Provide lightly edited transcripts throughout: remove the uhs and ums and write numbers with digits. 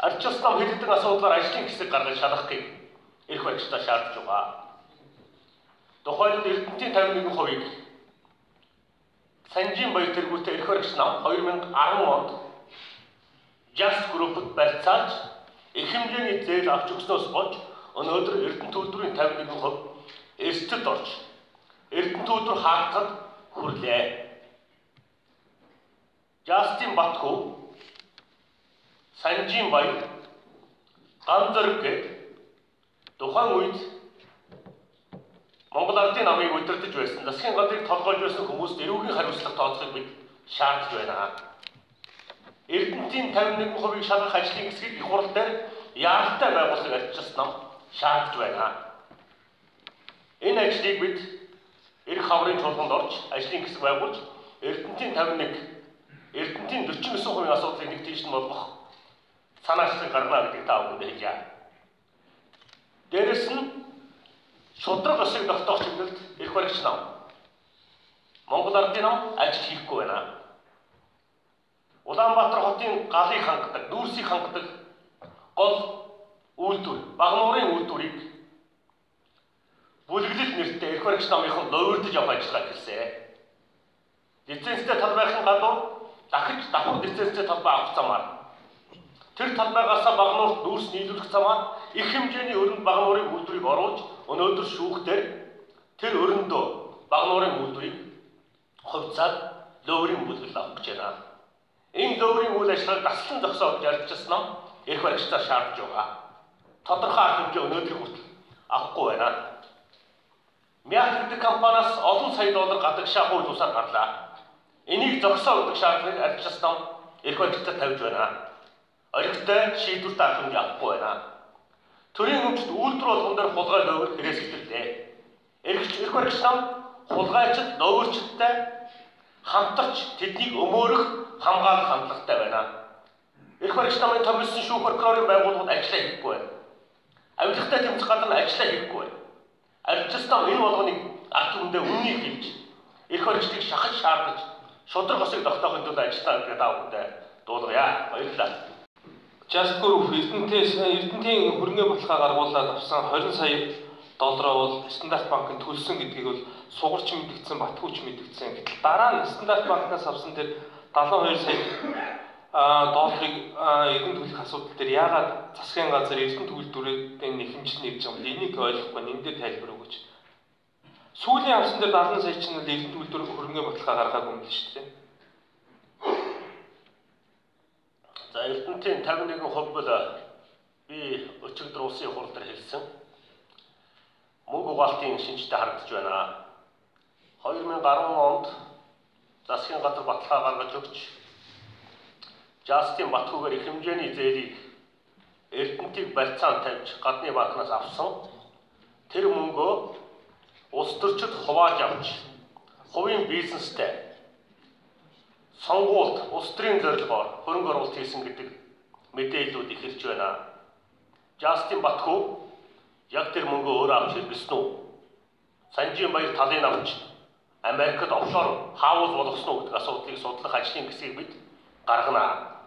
Арчилсан нам хэд хэдэн асуудлаар ажлын хэсэг гаргаж шалгахыг эрх баригчдаа шаардж байгаа. Тухайлбал Эрдэнэтийн 51%-ийг Санжийн Баяр тэргүүтээ эрх баригч нам 2010 онд Just Group-д барьцаалж их хэмжээний зээл авч өгснөөс болж өнөөдөр Эрдэнэт үйлдвэрийн 51% эрсдэд орж Эрдэнэт үйлдвэр хаагдахад хүрлээ. Justийн Батхүү, Санжийн Баяр, Ган Зориг гээд тухайн үед Монгол Ардын намыг удирдах байсан, засгийн газрыг толгойж байсан хүмүүст эрүүгийн хариуцлага тооцохыг бид шаардж байна. Эрдэнэтийн 51%-ийг шалгах ажлын хэсгийг их хурл дээр яаралтай байгуулахыг арчилсан нам шаардж байна. Энэ ажлыг бид эрх хаврын чуулганд орж ажлын хэсэг байгуулж Эрдэнэтийн 41, Эрдэнэтийн 49% асуудлыг нэг тийш нь болгох санаачлыг гаргана гэдгийг та бүхэнд хэлье. Дээрэс нь шудраг ёсыг тогтоох чиглэлд эрх баригч нам Монгол Ардын нам ажил хийхгүй байна. Улаанбаатар хотын галыг хангадаг, дүүрсийг хангадаг гол үйлдвэр, Багнуурын үйлдвэрийг бүлэглэл нэртэй эрх баригч намынхан ловирдож явах ажиллагаа эхэлсэн. Лицензтэй талбайхын гадуур дахиж давхар лицензтэй талбай авах замаар тэр талбайгаас Багнуурт дүүрс нийлүүлэх замаар их хэмжээний өрөнд Багнуурын үйлдвэрийг оруулж өнөөдөр шүүхтэр тэр өрөндөө Багнуурын үйлдвэрийг хувьцаад ловирын бүлэглэл авах гэж байна. Энэ ловирын үйл ажиллагааг таслан зогсоож арчилсан нам эрх баригчдаар шаардж байгаа. Тодорхой арга хэмжээ өнөөдрийн хүртэл авахгүй байна. Мяат гэдэг компаниас олон сая доллар гадагшаа хууль бусаар гарлаа. Энийг зогсоо гэдэг шаардлагыг арчилсан нам эрх баригчдад тавьж байна. Оригтой шийдвэрт арга хэмжээ авахгүй байна. Төрийн өмчт үйлдвэр болгон дээр хулгай ловир хэрэгсэлтэй. Эрх баригч нам хулгайчид ловирчдтай хамтарч тэднийг өмөөрөх хамгаалах хандлагатай байна. Эрх баригч намын томилсон шүүх прокурорын байгууллагад ажиллаа хийхгүй байна. Авилгатай тэмцэх гадна ажиллаа хийхгүй байна. Арчилсан нам энэ болгоныг ард түмэндээ үннийг хэлж эрх баригчдыг шахаж шаардаж шудраг ёсыг тогтоохын тулд ажиллана гэдгийг та бүхэндээ дуулгая. Баярлалаа. Just Group Эрдэнэтийн хөрөнгө бодлогоо гаргуулад авсан 20 сая доллараа бол Стандарт банкнд төлсөн гэдгийг бол сугарч мэдгдсэн, Батхүүч мэдгдсэн. Гэтэл дараа нь Стандарт банкнаас авсан тэр 72 сая долларыг эргэн төлөх асуудал дээр яагаад засгийн газар Эрдэнэт үйлдвэрийн нэхэмжил нэгж байгаа юм бэ? Энийг ойлгохгүй энэ дээр тайлбар өгөөч. Сүүлийн авсан дээр 70 сая чинь Эрдэнэт үйлдвэр хөрөнгө бодлогоо гаргаагүй юм л шүү дээ. За Эрдэнэтийн 51% бол би өчигдөр улсын хурал дээр хэлсэн. Мөнгө угаалтын шинжтэй харагдаж байна. 2010 онд засгийн газар баталгаа гаргаж өгч Justийн Батхүүгээр их хэмжээний зээлийг Эрдэнэтийг барьцаанд тавьж гадны банкнаас авсан. Тэр мөнгөө улс төрчид хувааж авч хувийн бизнестэй сонгуульд улс төрийн зорилгоор хөрөнгө оруулалт хийсэн гэдэг мэдээллүүд ихэрч байна. Justийн Батхүү яг тэр мөнгөө өөрөө авч хэрэглэсэн үү? Санжийн Баяр талын авч Америкт офшор хаус болгосон уу гэдэг асуудлыг судлах ажлын хэсгийг бид гаргана.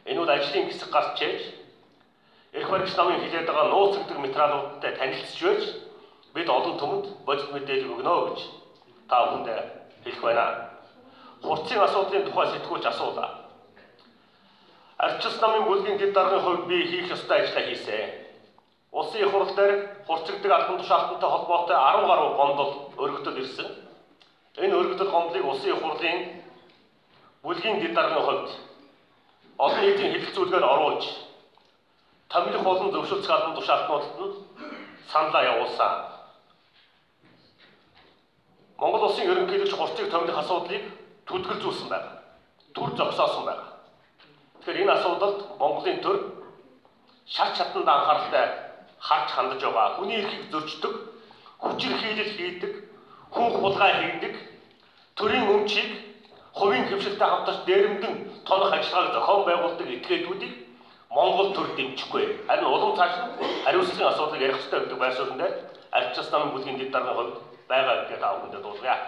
Энэ бол ажлын хэсэг гарч ээж эрх баригч намын хилээд байгаа нууц гэдэг материалуудтай танилцж байж бид олон түмэнд бодит мэдээлэл өгнө гэж та бүхэнд хэлэх байна. Хурцын асуудлын тухай сэтгүүлч асуулаа. Арчилсан намын бүлгийн дэд даргын хувьд би хийх ёстой ажлаа хийсэн. Улсын их хурал дээр хурцэгдэг албан тушаалтантай холбоотой 10 гаруй гомдол өргөдөд ирсэн. Энэ өргөдөл гомдлыг улсын их хурлын бүлгийн дэд даргын хувьд олон нийтийн хэлэлцүүлгээр оруулж томилох болон зөвшөөрлөх албан тушаалтнуудад нь саналаа явуулсан. Монгол улсын ерөнхийлөгч хурцыг томилох асуудлыг түлхэлзүүлсэн байна. Түр зогсоосон байна. Тэгэхээр энэ асуудалд Монголын төр шат шатанд анхааралтай харж хандаж байгаа. Хүний эрхийг зөрчдөг, хүчээр хийлэл хийдэг, хүн хулгай хийдэг, төрийн өмчийг хувийн хөвшилтэй хамтарч дээрэмдэн тонох ажиллагааг зохион байгуулдаг этгээдүүдийг Монгол төр дэмжихгүй. Харин улам цааш нь хариуцлагын асуудлыг ярих хэрэгтэй гэдэг байр суурин дээр арчилсан намын бүлгийн дэд даргын хувьд байгаа гэдгийг та бүхэнд дуулгая.